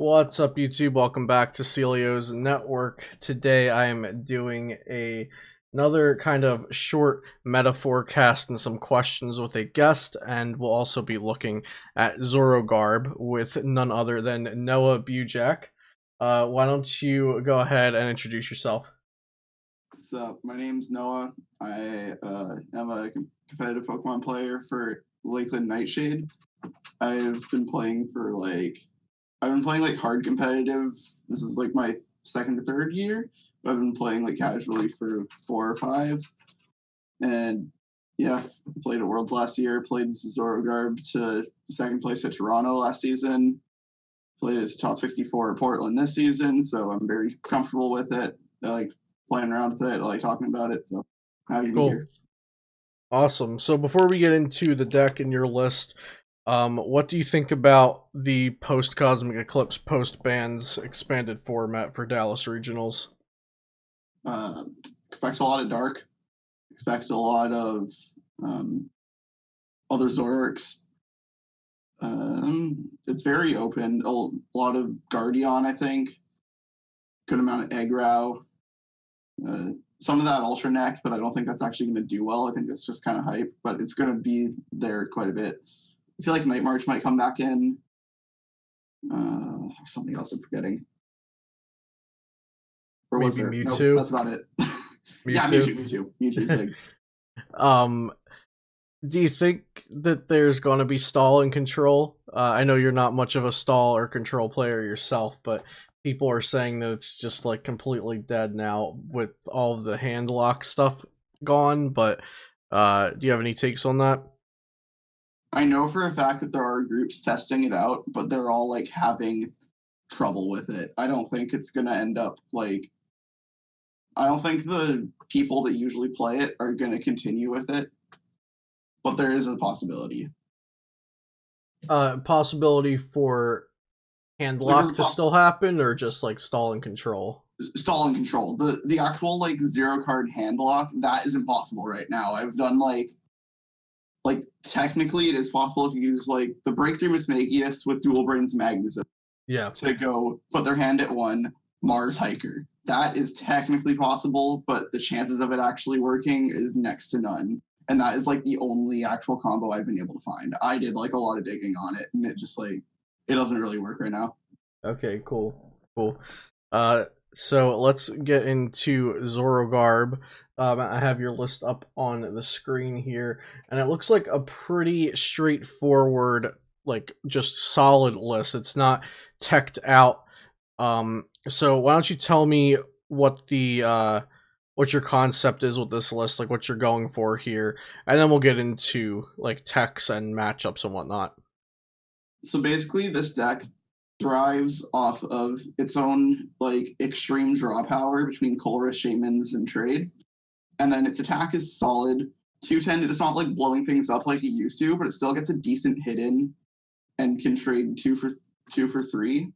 What's up, YouTube? Welcome back to Celio's Network. Today I am doing another kind of short meta forecast and some questions with a guest, and we'll also be looking at Zoro Garb with none other than Noah Bujak. Why don't you go ahead and introduce yourself? What's up? My name's Noah. I am a competitive Pokemon player for Lakeland Nightshade. I've been playing hard competitive. This is like my second or third year, but I've been playing like casually for 4 or 5. And yeah, played at Worlds last year, played Zoro Garb to second place at Toronto last season, played at top 64 at Portland this season, so I'm very comfortable with it. I like playing around with it, I like talking about it, so happy to be here. Awesome. So before we get into the deck and your list, what do you think about the post-Cosmic Eclipse post-bans expanded format for Dallas Regionals? Expect a lot of Dark. Expect a lot of other Zoroarks. It's very open. A lot of Guardian, I think. Good amount of Eggrow. Some of that Ultra Neck, but I don't think that's actually going to do well. I think that's just kind of hype, but it's going to be there quite a bit. I feel like Night March might come back in. There's something else I'm forgetting. Or was there? Mewtwo? Nope, that's about it. Yeah, Mewtwo. Mewtwo's big. Do you think that there's going to be stall and control? I know you're not much of a stall or control player yourself, but people are saying that it's just like completely dead now with all of the hand lock stuff gone, but do you have any takes on that? I know for a fact that there are groups testing it out, but they're all like having trouble with it. I don't think it's going to end up like, I don't think the people that usually play it are going to continue with it, but there is a possibility. Possibility for hand lock to still happen, or just like stall and control? Stall and control. The actual like 0-card hand lock, that is impossible right now. I've done like technically it is possible if you use like the Breakthrough Mismagius with Dual Brains Magnetism. Yeah. To go put their hand at 1 Mars Hiker. That is technically possible, but the chances of it actually working is next to none. And that is like the only actual combo I've been able to find. I did like a lot of digging on it, and it just like it doesn't really work right now. Okay, cool. So let's get into Zoro Garb. I have your list up on the screen here, and it looks like a pretty straightforward, like just solid list. It's not teched out. So why don't you tell me what the what your concept is with this list, like what you're going for here, and then we'll get into like techs and matchups and whatnot. So basically, this deck thrives off of its own like extreme draw power between Colress, Shamans, and Trade. And then its attack is solid. 210, it's not like blowing things up like it used to, but it still gets a decent hit in and can trade 2 for 3.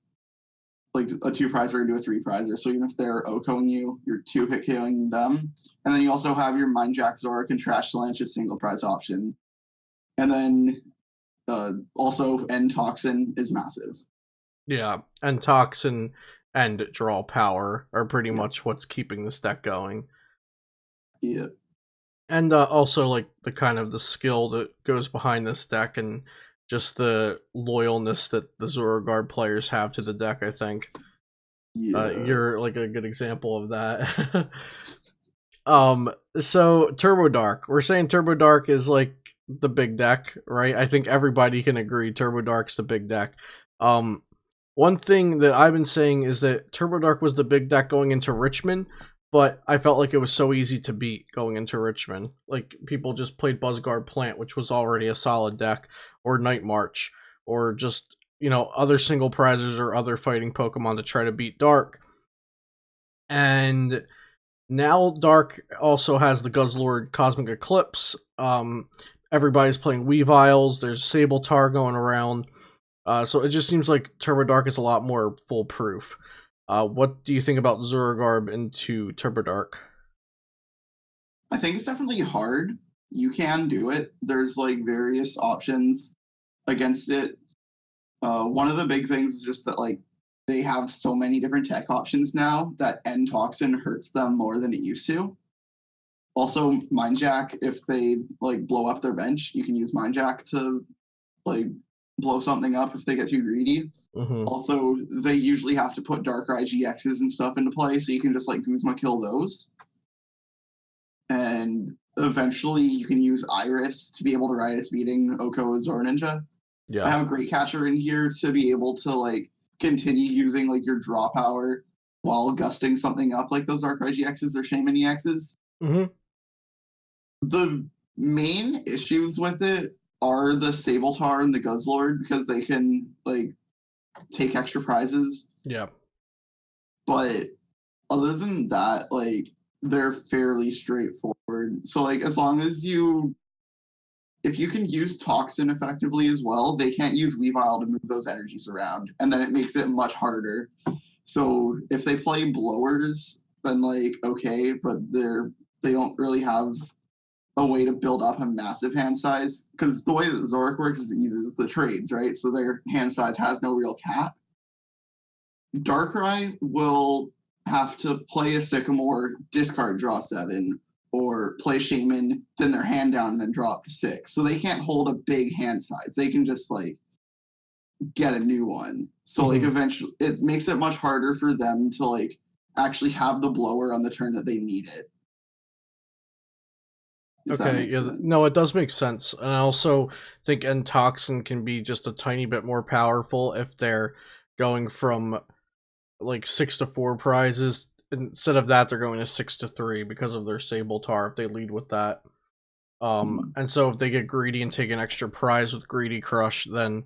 Like a 2-prizer into a 3-prizer. So even if they're OHKOing you, you're 2-hit KOing them. And then you also have your Mind Jack, Zoroark, and Trash Slanch's single prize options. And then also End Toxin is massive. Yeah, and Toxin and Draw Power are pretty much what's keeping this deck going. Yeah. And also like the kind of the skill that goes behind this deck and just the loyalness that the Zoro Garb players have to the deck, I think. Yeah. You're like a good example of that. So Turbo Dark. We're saying Turbo Dark is like the big deck, right? I think everybody can agree Turbo Dark's the big deck. One thing that I've been saying is that Turbo Dark was the big deck going into Richmond, but I felt like it was so easy to beat going into Richmond. Like, people just played Buzzguard Plant, which was already a solid deck, or Night March, or just, you know, other single prizes or other fighting Pokemon to try to beat Dark. And now Dark also has the Guzzlord Cosmic Eclipse. Everybody's playing Weaviles. There's Sabletar going around. So it just seems like Turbo Dark is a lot more foolproof. What do you think about Zoro Garb into Turbo Dark? I think it's definitely hard. You can do it. There's like various options against it. One of the big things is just that like they have so many different tech options now that End Toxin hurts them more than it used to. Also, Mind Jack, if they like blow up their bench, you can use Mind Jack to like blow something up if they get too greedy. Mm-hmm. Also, they usually have to put Darkrai GXs and stuff into play, so you can just like Guzma kill those. And eventually you can use Iris to be able to ride its beating Oko as Zoro Ninja. Yeah. I have a Great Catcher in here to be able to like continue using like your draw power while gusting something up like those Darkrai GXs or Shaman EXs. Mm-hmm. The main issues with it are the Sabletar and the Guzzlord because they can like take extra prizes. Yeah. But other than that, like they're fairly straightforward. So like as long as if you can use Toxin effectively as well, they can't use Weavile to move those energies around, and then it makes it much harder. So if they play blowers, then like okay, but they don't really have a way to build up a massive hand size, because the way that Zoroark works is it uses the trades, right? So their hand size has no real cap. Darkrai will have to play a Sycamore, discard, draw 7, or play Shaman, then their hand down, and then draw up to 6. So they can't hold a big hand size. They can just like get a new one. So like eventually it makes it much harder for them to like actually have the blower on the turn that they need it. Okay, yeah, no, it does make sense. And I also think End Toxin can be just a tiny bit more powerful if they're going from like 6 to 4 prizes. Instead of that, they're going to 6 to 3 because of their Sabletar if they lead with that. And so if they get greedy and take an extra prize with Greedy Crush, then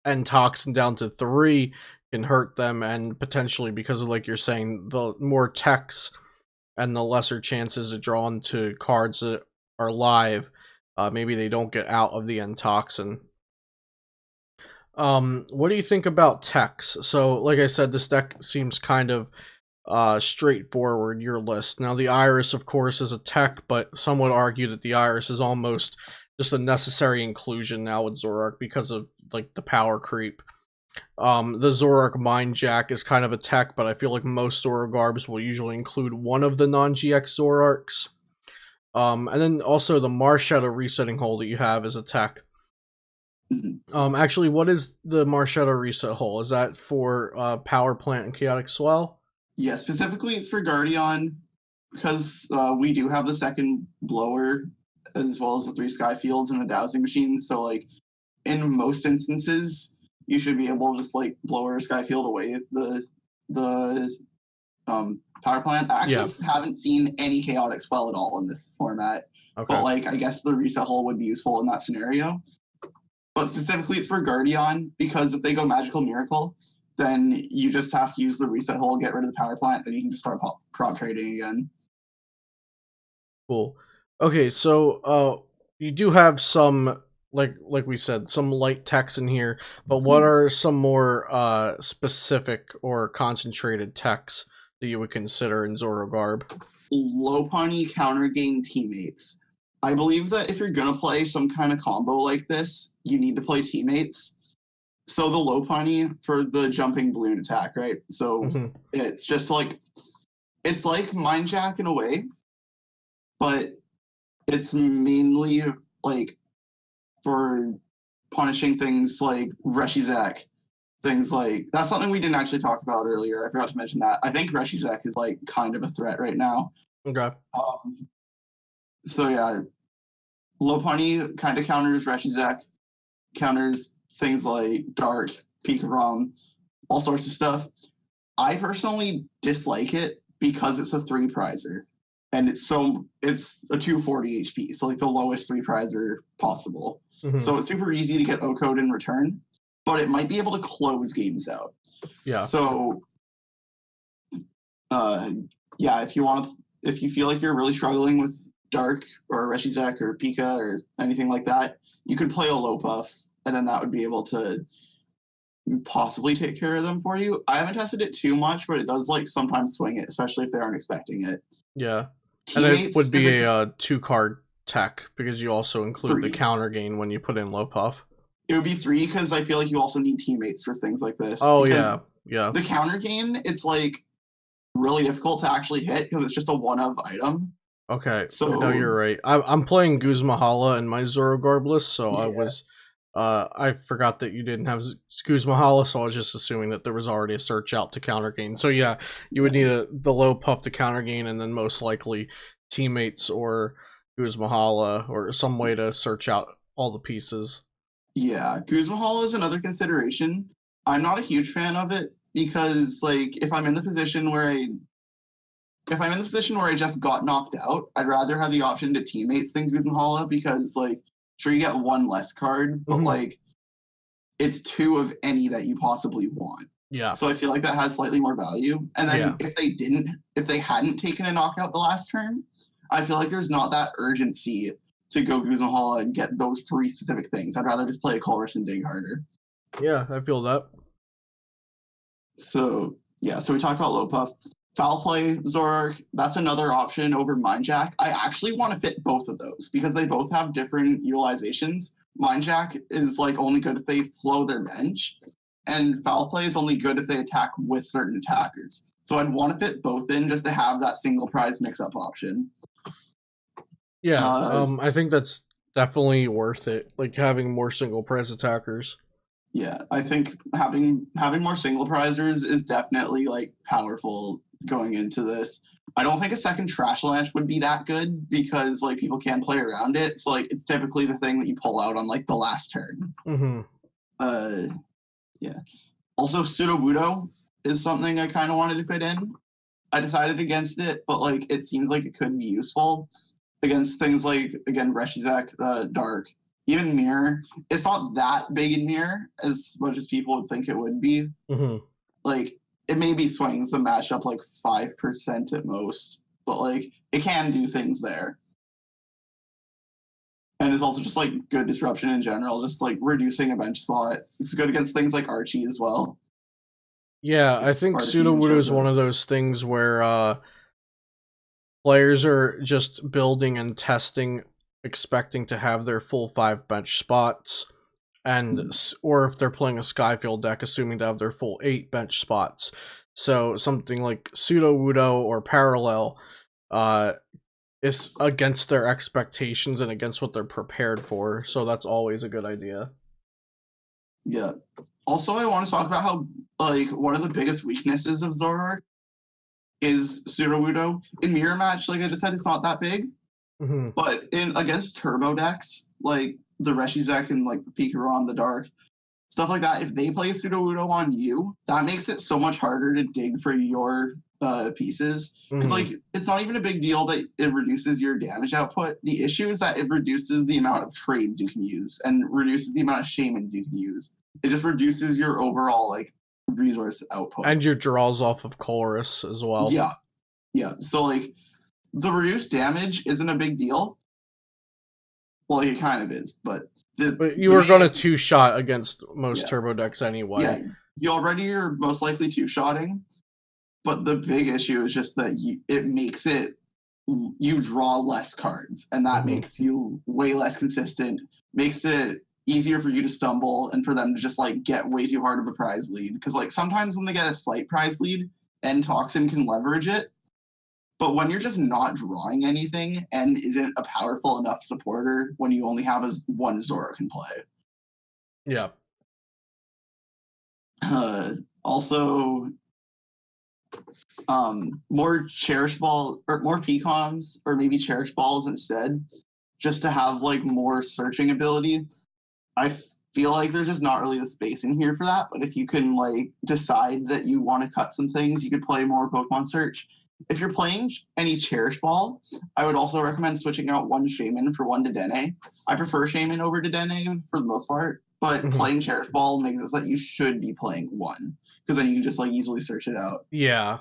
End Toxin down to 3 can hurt them, and potentially, because of like you're saying, the more techs and the lesser chances to draw into cards that are live, maybe they don't get out of the End Toxin. What do you think about techs? So, like I said, this deck seems kind of straightforward, your list. Now, the Iris, of course, is a tech, but some would argue that the Iris is almost just a necessary inclusion now with Zoroark because of like the power creep. The Zoroark Mind Jack is kind of a tech, but I feel like most Zoro Garbs will usually include one of the non-GX Zoroarks. And then also the Marshadow Resetting Hole that you have is a tech. Actually, what is the Marshadow Reset Hole? Is that for Power Plant and Chaotic Swell? Yeah, specifically it's for Guardian, because we do have the second blower as well as the 3 Sky Fields and a Dowsing Machine. So like in most instances, you should be able to just like blower or Sky Field away the Power Plant. I actually haven't seen any Chaotic Swell at all in this format. Okay. But like I guess the Reset Hole would be useful in that scenario. But specifically it's for Guardian, because if they go Magical Miracle, then you just have to use the Reset Hole, get rid of the Power Plant, then you can just start prop trading again. Cool. Okay, so you do have some, like we said, some light techs in here, but what are some more specific or concentrated techs that you would consider in Zoro Garb? Lopunny counter gain teammates. I believe that if you're going to play some kind of combo like this, you need to play teammates. So the Lopunny for the jumping balloon attack, right? So it's just like, it's like Mind Jack in a way, but it's mainly like for punishing things like Reshizak. Things like, that's something we didn't actually talk about earlier. I forgot to mention that. I think Reshizak is like kind of a threat right now. Okay. So yeah, Lopunny kind of counters Reshizak, counters things like Dark, Pikarom, all sorts of stuff. I personally dislike it because it's a 3 prizer, and it's a 240 HP, so like the lowest 3 prizer possible. So it's super easy to get O-code in return, but it might be able to close games out. Yeah. So yeah, if you feel like you're really struggling with Dark or Reshizak or Pika or anything like that, you could play a low buff, and then that would be able to possibly take care of them for you. I haven't tested it too much, but it does like sometimes swing it, especially if they aren't expecting it. Yeah. Teammates, and it would be a 2-card tech because you also include the counter gain when you put in low puff. It would be 3 because I feel like you also need teammates for things like this. Oh because yeah. the counter gain, it's like really difficult to actually hit because it's just a one of item. Okay, So no, you're right. I'm playing Guzmahala in my Zoro Garb list, so yeah. I forgot that you didn't have Guzmahala, so I was just assuming that there was already a search out to counter gain. So yeah, you would need the low puff to counter gain, and then most likely teammates or Guzmahala or some way to search out all the pieces. Yeah, Guzmahal is another consideration. I'm not a huge fan of it because, like, if I'm in the position where I just got knocked out, I'd rather have the option to teammates than Guzmahal because, like, sure you get one less card, but like, it's 2 of any that you possibly want. Yeah. So I feel like that has slightly more value. And then if they hadn't taken a knockout the last turn, I feel like there's not that urgency to go Guzmahal and get those 3 specific things. I'd rather just play a Colress and dig harder. Yeah, I feel that. So yeah, so we talked about low puff. Foul play, Zoroark, that's another option over Mindjack. I actually want to fit both of those because they both have different utilizations. Mindjack is like only good if they flow their bench, and foul play is only good if they attack with certain attackers. So I'd want to fit both in just to have that single prize mix-up option. Yeah, I think that's definitely worth it. Like having more single prize attackers. Yeah, I think having more single prizers is definitely like powerful going into this. I don't think a second Trash Launch would be that good because like people can play around it. So like it's typically the thing that you pull out on like the last turn. Yeah. Also, Sudowoodo is something I kind of wanted to fit in. I decided against it, but like it seems like it could be useful against things like, again, Reshizak, Dark, even Mirror. It's not that big in Mirror as much as people would think it would be. Like it maybe swings the matchup like 5% at most, but like it can do things there. And it's also just like good disruption in general, just like reducing a bench spot. It's good against things like Archie as well. Yeah, I think Sudowoodo is one of those things where players are just building and testing, expecting to have their full 5 bench spots, and or if they're playing a Skyfield deck, assuming to have their full 8 bench spots. So something like Sudowoodo or Parallel is against their expectations and against what they're prepared for. So that's always a good idea. Yeah. Also, I want to talk about how like one of the biggest weaknesses of Zoroark is Sudowoodo. In Mirror Match, like I just said, it's not that big. But in against turbo decks, like the Reshizak and like the Pikarom, the Dark, stuff like that, if they play Sudowoodo on you, that makes it so much harder to dig for your pieces. Because like it's not even a big deal that it reduces your damage output. The issue is that it reduces the amount of trades you can use and reduces the amount of shamans you can use. It just reduces your overall like resource output. And your draws off of Chorus as well. Yeah. So like the reduced damage isn't a big deal. Well, it kind of is, but you were going to 2-shot against most turbo decks anyway. Yeah, you already are most likely 2-shotting, but the big issue is just that it makes you draw less cards, and that makes you way less consistent, makes it easier for you to stumble and for them to just like get way too hard of a prize lead. Because like sometimes when they get a slight prize lead, N-Toxin can leverage it. But when you're just not drawing anything, N isn't a powerful enough supporter when you only have one Zoro can play. Yeah. Also, more Cherish Ball or more Pecoms or maybe Cherish Balls instead, just to have like more searching ability. I feel like there's just not really the space in here for that. But if you can like decide that you want to cut some things, you could play more Pokemon Search. If you're playing any Cherish Ball, I would also recommend switching out one Shaman for one Dedenne. I prefer Shaman over Dedenne for the most part, but playing Cherish Ball makes it so that you should be playing one, because then you can just like easily search it out. Yeah,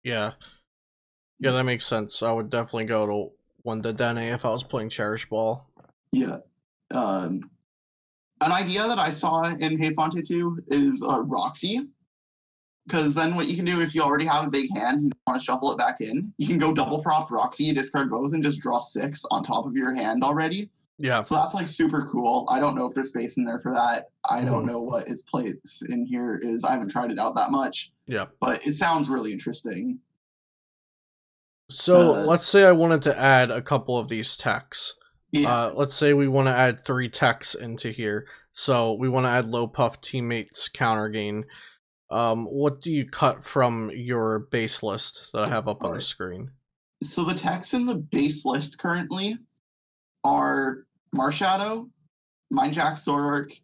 that makes sense. I would definitely go to one Dedenne if I was playing Cherish Ball. Yeah. An idea that I saw in Hey Fonte 2 is Roxy. Because then what you can do if you already have a big hand and you want to shuffle it back in, you can go double prop Roxy, discard both, and just draw 6 on top of your hand already. Yeah. So that's like super cool. I don't know if there's space in there for that. I don't know what its place in here is. I haven't tried it out that much. Yeah. But it sounds really interesting. So let's say I wanted to add a couple of these techs. Yeah. Let's say we want to add 3 techs into here. So we want to add low puff teammates counter gain. What do you cut from your base list that I have up on the screen? So the techs in the base list currently are Marshadow, Mindjack Zoroark,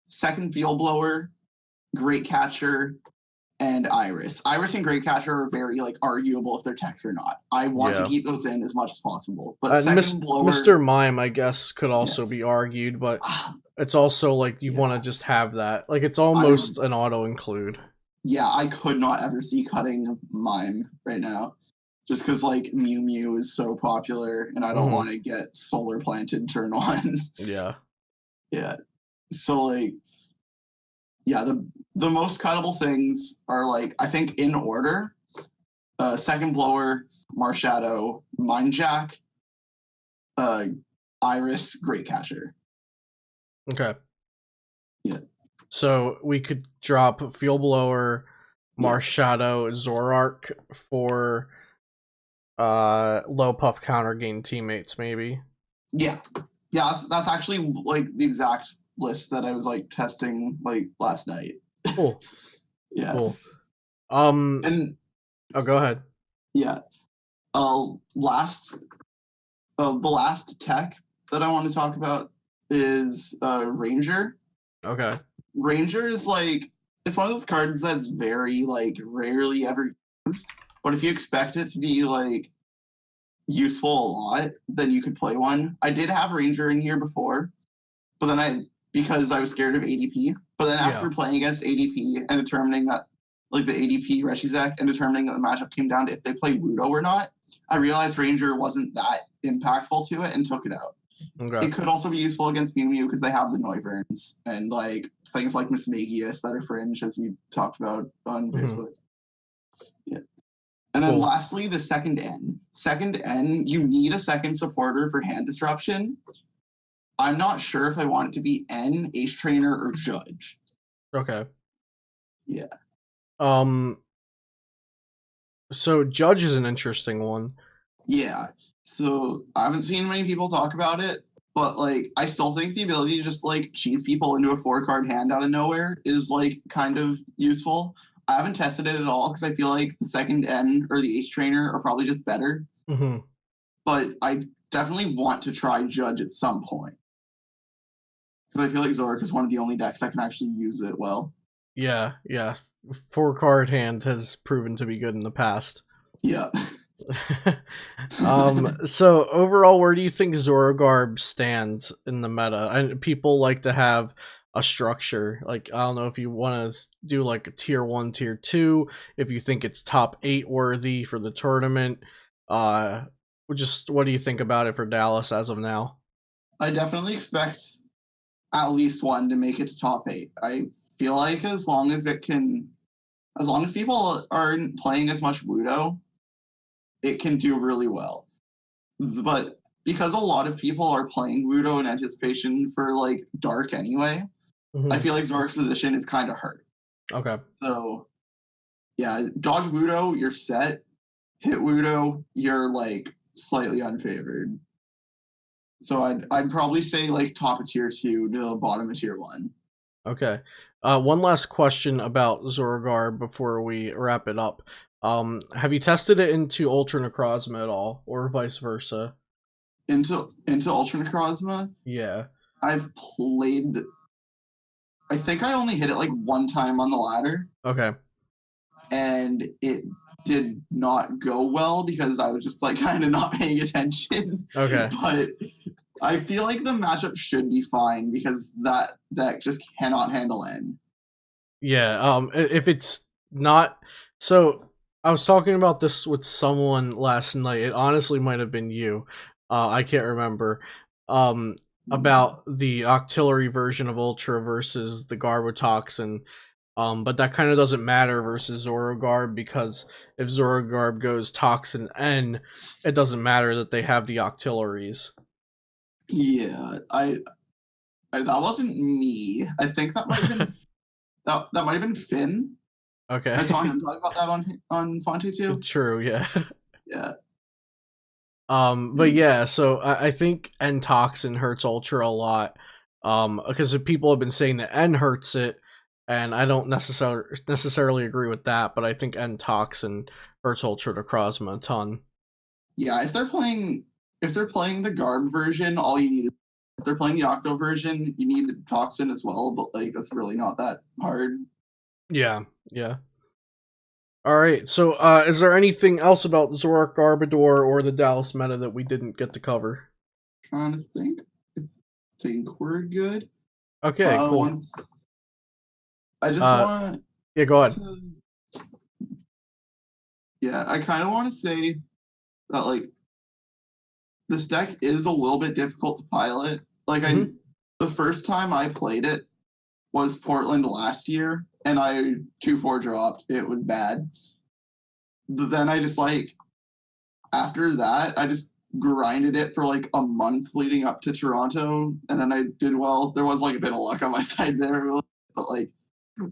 Second Field Blower, Great Catcher, and Iris. Iris and Great Catcher are very like arguable if they're techs or not. I want to keep those in as much as possible. But Second Blower, Mr. Mime, I guess, could also be argued, but it's also like you want to just have that. Like it's almost an auto include. Yeah, I could not ever see cutting Mime right now. Just because, like, Mew Mew is so popular, and I don't want to get Solar Planted turn on. Yeah. Yeah. So, like, yeah, the most cuttable things are, like, I think in order, Second Blower, Marshadow, Mindjack, Iris, Great Catcher. Okay. Yeah. So we could drop Field Blower, Marshadow, Zoroark for low puff counter gain teammates, maybe. Yeah. That's actually like the exact list that I was like testing like last night. Cool. Yeah. Cool. And go ahead. Yeah. The last tech that I want to talk about is Ranger. Okay. Ranger is like, it's one of those cards that's very like rarely ever used, but if you expect it to be like useful a lot, then you could play one. I did have Ranger in here before, but then because I was scared of ADP, but then after playing against ADP and determining that like the ADP Reshizek and determining that the matchup came down to if they play Wudo or not, I realized Ranger wasn't that impactful to it and took it out. Okay. It could also be useful against Mew Mew because they have the Noiverns and like things like Mismagius that are fringe, as you talked about on Facebook. Yeah. And then lastly, the second N. Second N, you need a second supporter for hand disruption. I'm not sure if I want it to be N, Ace Trainer, or Judge. Okay. Yeah. So Judge is an interesting one. Yeah. So I haven't seen many people talk about it, but like I still think the ability to just like cheese people into a 4-card hand out of nowhere is like kind of useful. I haven't tested it at all because I feel like the second N or the Ace Trainer are probably just better. But I definitely want to try Judge at some point. Because I feel like Zoroark is one of the only decks that can actually use it well. Yeah. 4-card hand has proven to be good in the past. Yeah. So overall, where do you think Zoro Garb stands in the meta? And people like to have a structure. Like, I don't know if you want to do like a tier 1, tier 2, if you think it's top 8 worthy for the tournament. Just what do you think about it for Dallas as of now? I definitely expect at least one to make it to top 8. I feel like as long as people aren't playing as much Wudo, it can do really well. But because a lot of people are playing Wudo in anticipation for like Dark anyway, I feel like Zoroark's position is kind of hurt. Okay. So yeah, dodge Wudo, you're set. Hit Wudo, you're like slightly unfavored. So I'd probably say like top of tier 2 to the bottom of tier 1. Okay. One last question about Zoroark before we wrap it up. Have you tested it into Ultra Necrozma at all, or vice versa? Into Ultra Necrozma? Yeah. I've played. I think I only hit it like one time on the ladder. Okay. And it did not go well because I was just like kind of not paying attention. Okay. But I feel like the matchup should be fine because that deck just cannot handle N. Yeah. If it's not, so I was talking about this with someone last night. It honestly might have been you. I can't remember. About the Octillery version of Ultra versus the Garbotoxin. But that kind of doesn't matter versus Zoro Garb, because if Zoro Garb goes Toxin N, it doesn't matter that they have the Octilleries. Yeah, I that wasn't me. I think that might have been that might have been Finn. Okay. I saw him talk about that on Fonte too. True, yeah. Yeah. But yeah, so I think N Toxin hurts Ultra a lot. Because people have been saying that N hurts it, and I don't necessarily agree with that, but I think N Toxin hurts Ultra Necrozma a ton. Yeah, if they're playing the Garb version, all you need is, if they're playing the Octo version, you need Toxin as well, but like that's really not that hard. Yeah, yeah. Alright, so is there anything else about Zoroark Garbodor or the Dallas meta that we didn't get to cover? Trying to think. I think we're good. Okay, cool. I just want yeah, go ahead. Yeah, I kind of want to say that like this deck is a little bit difficult to pilot. Like the first time I played it was Portland last year, and I 2-4 dropped. It was bad. Then I just after that, I just grinded it for like a month leading up to Toronto, and then I did well. There was like a bit of luck on my side there, but like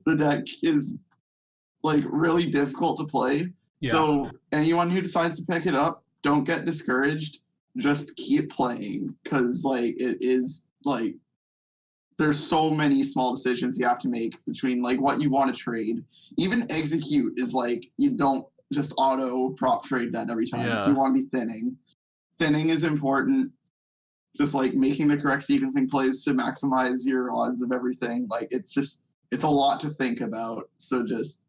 the deck is like really difficult to play. Yeah. So anyone who decides to pick it up, don't get discouraged. Just keep playing, because like it is like there's so many small decisions you have to make between like what you want to trade. Even execute is like you don't just auto prop trade that every time. Yeah. So you want to be thinning. Thinning is important. Just like making the correct sequencing plays to maximize your odds of everything. Like it's a lot to think about. So just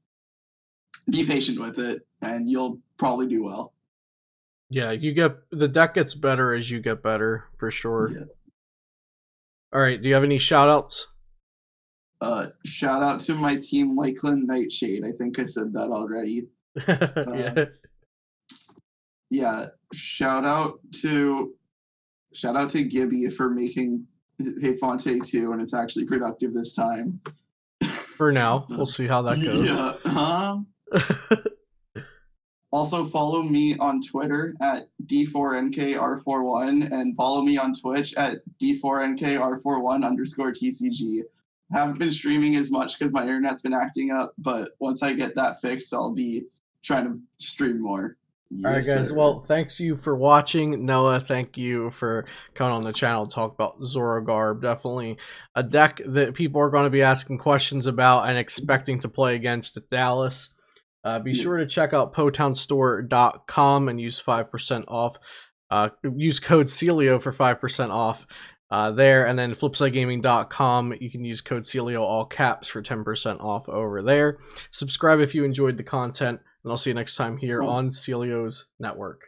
be patient with it, and you'll probably do well. Yeah, the deck gets better as you get better, for sure. Yeah. All right, do you have any shout outs? Shout out to my team, Lakeland Nightshade. I think I said that already. Yeah. Yeah. Shout out to Gibby for making Hey Fonte 2, and it's actually productive this time. For now, we'll see how that goes. Yeah. Also, follow me on Twitter at D4NKR41 and follow me on Twitch at D4NKR41_TCG. Haven't been streaming as much because my internet's been acting up, but once I get that fixed, I'll be trying to stream more. Yes, all right, guys. Sir. Well, thanks you for watching. Noah, thank you for coming on the channel to talk about Zoro Garb. Definitely a deck that people are going to be asking questions about and expecting to play against at Dallas. Be sure to check out potownstore.com and use 5% off. Use code Celio for 5% off there. And then flipsidegaming.com, you can use code Celio all caps for 10% off over there. Subscribe if you enjoyed the content, and I'll see you next time here on Celio's Network.